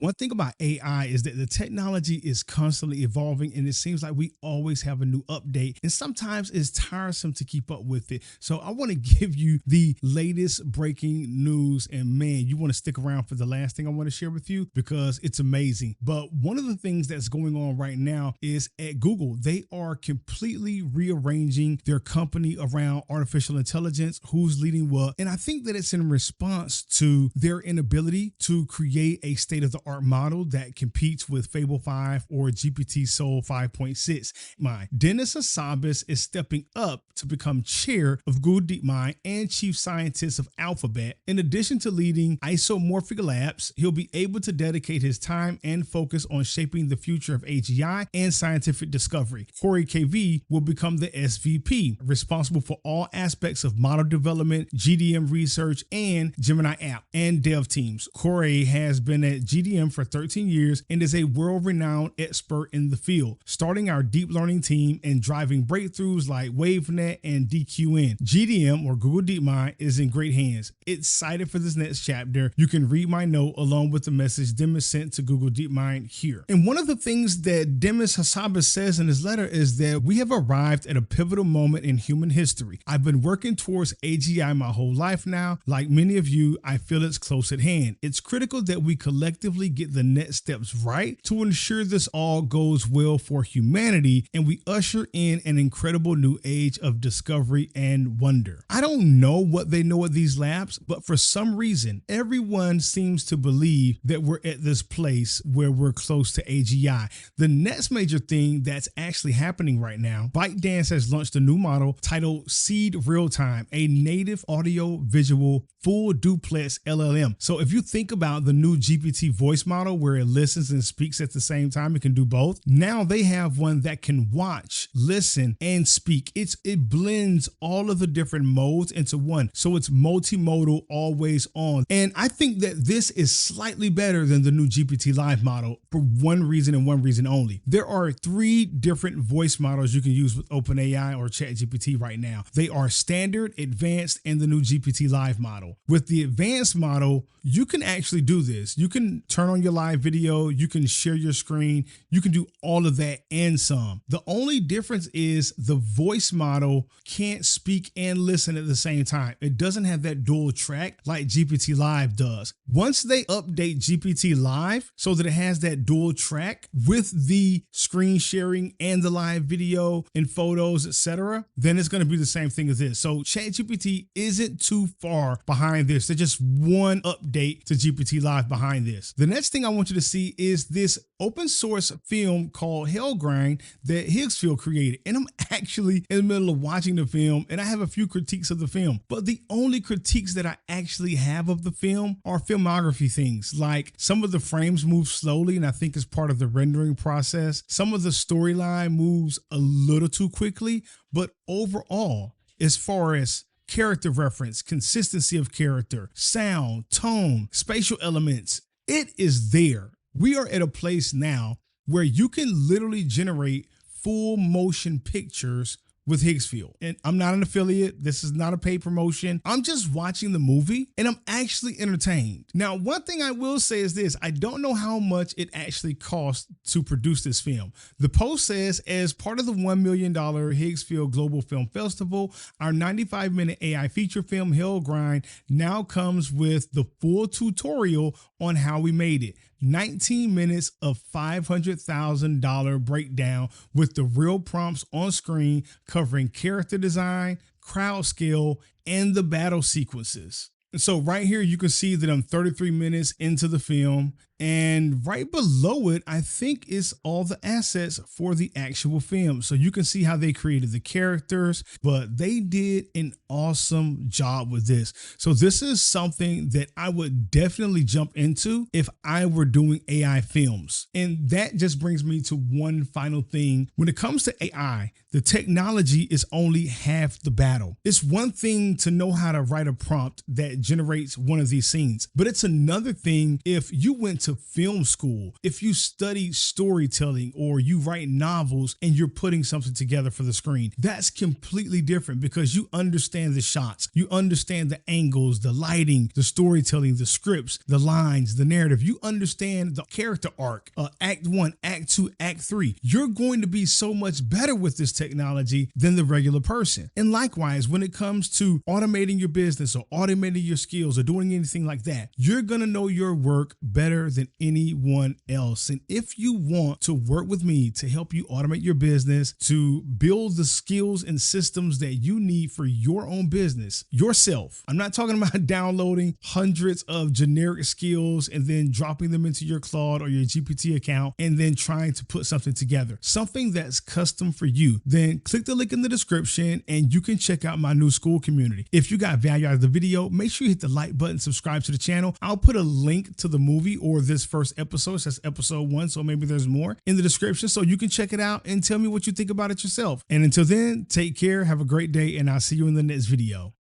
One thing about AI is that the technology is constantly evolving, and it seems like we always have a new update, and sometimes it's tiresome to keep up with it. So I want to give you the latest breaking news, and man, you want to stick around for the last thing I want to share with you because it's amazing. But one of the things that's going on right now is at Google, they are completely rearranging their company around artificial intelligence, who's leading what. And I think that it's in response to their inability to create a state-of-the-art model that competes with Fable 5 or GPT Soul 5.6. Demis Hassabis is stepping up to become chair of Google DeepMind and chief scientist of Alphabet. In addition to leading isomorphic labs, he'll be able to dedicate his time and focus on shaping the future of AGI and scientific discovery. Corey KV will become the SVP, responsible for all aspects of model development, GDM research, and Gemini app and dev teams. Corey has been at GDM for 13 years and is a world-renowned expert in the field, starting our deep learning team and driving breakthroughs like WaveNet and DQN. GDM, or Google DeepMind, is in great hands. Excited for this next chapter. You can read my note along with the message Demis sent to Google DeepMind here. And one of the things that Demis Hassabis says in his letter is that we have arrived at a pivotal moment in human history. I've been working towards AGI my whole life now. Like many of you, I feel it's close at hand. It's critical that we collectively get the next steps right to ensure this all goes well for humanity and we usher in an incredible new age of discovery and wonder. I don't know what they know at these labs, but for some reason, everyone seems to believe that we're at this place where we're close to AGI. The next major thing that's actually happening right now, ByteDance has launched a new model titled Seed-Realtime, a native audio visual full-duplex LLM. So if you think about the new GPT voice model where it listens and speaks at the same time, it can do both. Now they have one that can watch, listen, and speak. It blends all of the different modes into one. So it's multimodal, always on. And I think that this is slightly better than the new GPT Live model for one reason and one reason only. There are 3 different voice models you can use with OpenAI or ChatGPT right now. They are standard, advanced, and the new GPT Live model. With the advanced model, you can actually do this. You can turn on your live video, you can share your screen, you can do all of that and some. The only difference is the voice model can't speak and listen at the same time. It doesn't have that dual track like GPT Live does. Once they update GPT Live so that it has that dual track with the screen sharing and the live video and photos, etc., then it's going to be the same thing as this. So ChatGPT isn't too far behind this. They're just one update to GPT Live behind this. The next thing I want you to see is this open source film called Hellgrind that Higgsfield created. And I'm actually in the middle of watching the film and I have a few critiques of the film, but the only critiques that I actually have of the film are filmography things, like some of the frames move slowly and I think it's part of the rendering process. Some of the storyline moves a little too quickly, but overall, as far as character reference, consistency of character, sound, tone, spatial elements, it is there. We are at a place now where you can literally generate full motion pictures with Higgsfield. And I'm not an affiliate. This is not a paid promotion. I'm just watching the movie and I'm actually entertained. Now, one thing I will say is this. I don't know how much it actually cost to produce this film. The post says, as part of the $1 million Higgsfield Global Film Festival, our 95-minute AI feature film, Hellgrind, now comes with the full tutorial on how we made it. 19 minutes of $500,000 breakdown with the real prompts on screen covering character design, crowd scale, and the battle sequences. And so right here, you can see that I'm 33 minutes into the film, and right below it, I think is all the assets for the actual film. So you can see how they created the characters, but they did an awesome job with this. So this is something that I would definitely jump into if I were doing AI films. And that just brings me to one final thing. When it comes to AI, the technology is only half the battle. It's one thing to know how to write a prompt that that generates one of these scenes. But it's another thing if you went to film school, if you study storytelling, or you write novels and you're putting something together for the screen. That's completely different because you understand the shots, you understand the angles, the lighting, the storytelling, the scripts, the lines, the narrative. You understand the character arc, act 1, act 2, act 3. You're going to be so much better with this technology than the regular person. And likewise, when it comes to automating your business or automating your skills or doing anything like that, you're going to know your work better than anyone else. And if you want to work with me to help you automate your business, to build the skills and systems that you need for your own business yourself, I'm not talking about downloading hundreds of generic skills and then dropping them into your Claude or your GPT account and then trying to put something together, something that's custom for you. Then click the link in the description and you can check out my new school community. If you got value out of the video, make sure you hit the like button, subscribe to the channel. I'll put a link to the movie or this first episode. That's episode 1, so maybe there's more in the description, so you can check it out and tell me what you think about it yourself. And until then, take care, have a great day, and I'll see you in the next video.